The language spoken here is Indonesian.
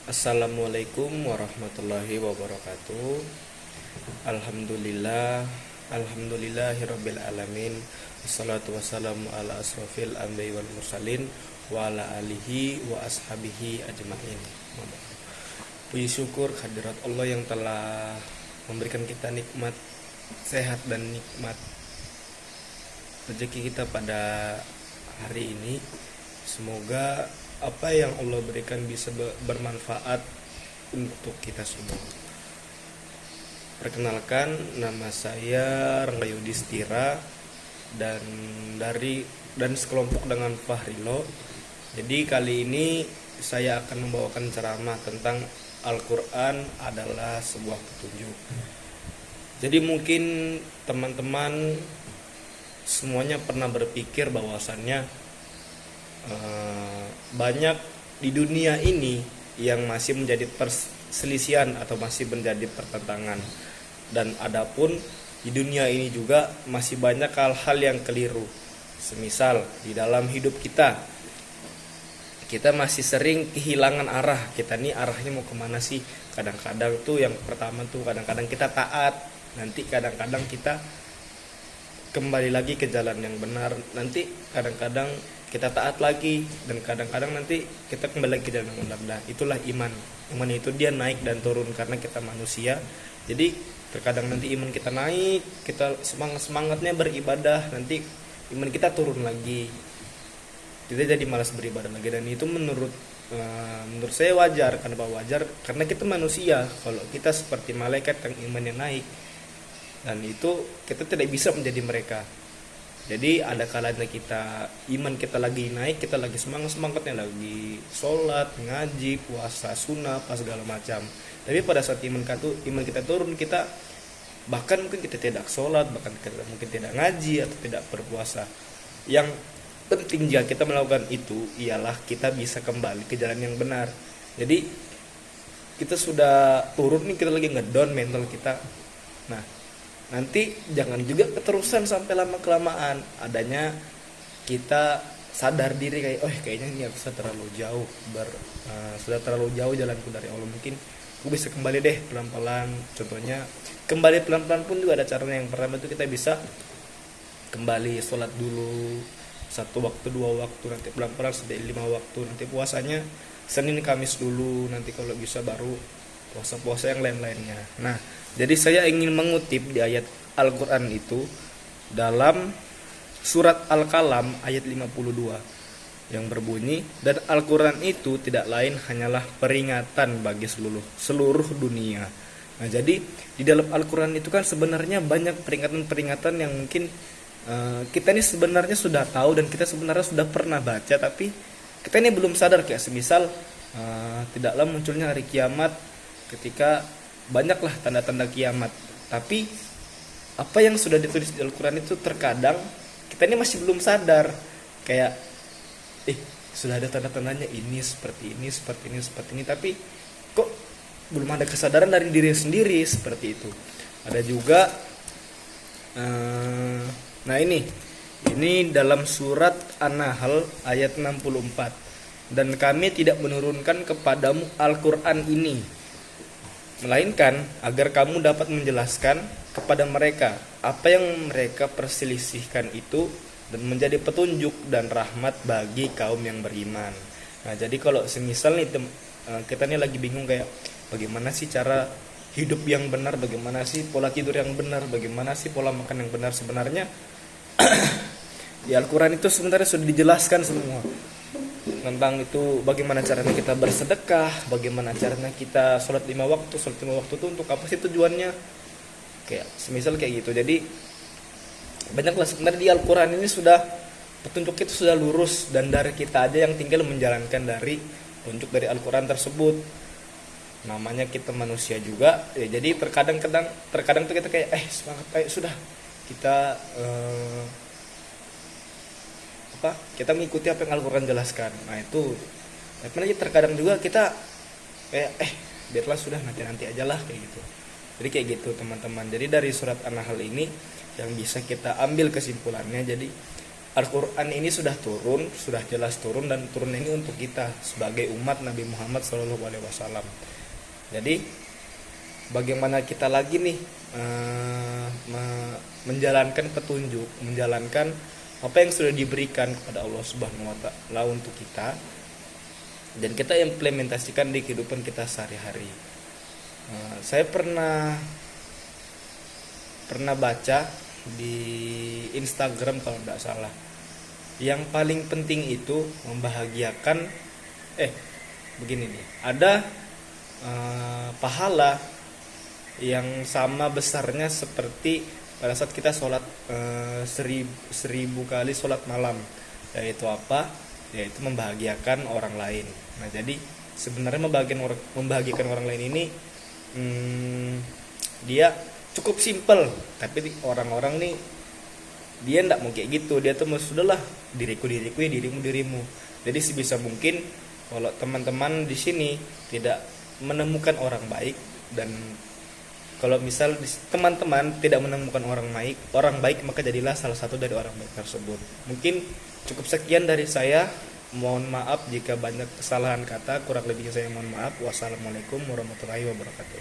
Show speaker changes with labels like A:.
A: Assalamualaikum warahmatullahi wabarakatuh. Alhamdulillah, alhamdulillahirabbil alamin. Wassalatu wassalamu ala asrofil anbiya'i wal mursalin wa ala alihi wa ashabihi ajmain. Puji syukur kehadirat Allah yang telah memberikan kita nikmat sehat dan nikmat rezeki kita pada hari ini. Semoga apa yang Allah berikan bisa bermanfaat untuk kita semua. Perkenalkan, nama saya Rangga Yudhistira dan sekelompok dengan Fahrilo. Jadi kali ini saya akan membawakan ceramah tentang Al-Quran adalah sebuah petunjuk. Jadi mungkin teman-teman semuanya pernah berpikir bahwasannya banyak di dunia ini yang masih menjadi perselisihan atau masih menjadi pertentangan, dan adapun di dunia ini juga masih banyak hal-hal yang keliru. Semisal di dalam hidup kita masih sering kehilangan arah. Kita nih arahnya mau kemana sih? Kadang-kadang tuh yang pertama tuh kadang-kadang kita taat, nanti kadang-kadang kita kembali lagi ke jalan yang benar, nanti kadang-kadang kita taat lagi, dan kadang-kadang nanti kita kembali lagi ke jalan yang benar. Nah, itulah iman. Iman itu dia naik dan turun karena kita manusia. Jadi terkadang nanti iman kita naik, kita semangatnya beribadah, nanti iman kita turun lagi, kita jadi malas beribadah lagi. Dan itu menurut saya wajar. Kenapa wajar? Karena kita manusia. Kalau kita seperti malaikat yang imannya naik, dan itu kita tidak bisa menjadi mereka. Jadi ada kalanya iman kita lagi naik, kita lagi semangatnya lagi sholat, ngaji, puasa, sunnah, pas segala macam. Tapi pada saat iman kita turun, kita bahkan mungkin kita tidak sholat, bahkan kita mungkin tidak ngaji atau tidak berpuasa. Yang penting jika kita melakukan itu ialah kita bisa kembali ke jalan yang benar. Jadi kita sudah turun nih, kita lagi ngedown mental kita. Nah, nanti jangan juga keterusan sampai lama kelamaan. Adanya kita sadar diri kayaknya ini aku sudah terlalu jauh jalanku dari Allah. Mungkin aku bisa kembali deh pelan-pelan. Contohnya kembali pelan-pelan pun juga ada caranya. Yang pertama itu kita bisa kembali sholat dulu 1 waktu 2 waktu, nanti pelan-pelan sampai 5 waktu. Nanti puasanya Senin Kamis dulu, nanti kalau bisa baru puasa-puasa yang lain-lainnya. Nah, jadi saya ingin mengutip di ayat Al-Quran itu dalam surat Al-Qalam ayat 52 yang berbunyi, dan Al-Quran itu tidak lain hanyalah peringatan bagi seluruh dunia. Nah, jadi di dalam Al-Quran itu kan sebenarnya banyak peringatan-peringatan yang mungkin kita ini sebenarnya sudah tahu dan kita sebenarnya sudah pernah baca, tapi kita ini belum sadar. Kayak semisal tidaklah munculnya hari kiamat, ketika banyaklah tanda-tanda kiamat, tapi apa yang sudah ditulis di Al-Quran itu terkadang kita ini masih belum sadar. Kayak sudah ada tanda-tandanya ini seperti ini, tapi kok belum ada kesadaran dari diri sendiri seperti itu. Ada juga nah ini dalam surat An-Nahl ayat 64, dan kami tidak menurunkan kepadamu Al-Quran ini melainkan agar kamu dapat menjelaskan kepada mereka apa yang mereka perselisihkan itu, dan menjadi petunjuk dan rahmat bagi kaum yang beriman. Nah, jadi kalau semisal nih kita nih lagi bingung kayak bagaimana sih cara hidup yang benar, bagaimana sih pola tidur yang benar, bagaimana sih pola makan yang benar, sebenarnya di Al-Quran itu sebenarnya sudah dijelaskan semua tentang itu. Bagaimana caranya kita bersedekah, bagaimana caranya kita sholat 5 waktu itu untuk apa sih tujuannya, kayak semisal kayak gitu. Jadi banyaklah sebenarnya di Al-Quran ini sudah petunjuk itu sudah lurus, dan dari kita aja yang tinggal menjalankan dari petunjuk dari Al-Quran tersebut. Namanya kita manusia juga ya, jadi terkadang tuh kita kayak semangat, kayak sudah kita kita mengikuti apa yang Al-Quran jelaskan. Nah itu tapi terkadang juga kita kayak biarlah sudah nanti aja lah kayak gitu. Jadi kayak gitu teman-teman. Jadi dari surat An-Nahl ini yang bisa kita ambil kesimpulannya, jadi Al-Quran ini sudah turun, sudah jelas turun, dan turun ini untuk kita sebagai umat Nabi Muhammad SAW. Jadi bagaimana kita lagi nih menjalankan petunjuk, menjalankan apa yang sudah diberikan kepada Allah Subhanahu wa taala untuk kita, dan kita implementasikan di kehidupan kita sehari-hari. Saya pernah baca di Instagram kalau tidak salah, yang paling penting itu membahagiakan begini nih, ada pahala yang sama besarnya seperti pada saat kita sholat 1000 kali sholat malam, yaitu apa? Yaitu membahagiakan orang lain. Nah, jadi sebenarnya membahagiakan orang lain ini dia cukup simpel, tapi orang-orang nih dia ndak mau kayak gitu. Dia tuh sudahlah, diriku dirimu. Jadi sebisa mungkin kalau teman-teman di sini tidak menemukan orang baik, dan kalau misal teman-teman tidak menemukan orang baik, maka jadilah salah satu dari orang baik tersebut. Mungkin cukup sekian dari saya. Mohon maaf jika banyak kesalahan kata, kurang lebihnya saya mohon maaf. Wassalamualaikum warahmatullahi wabarakatuh.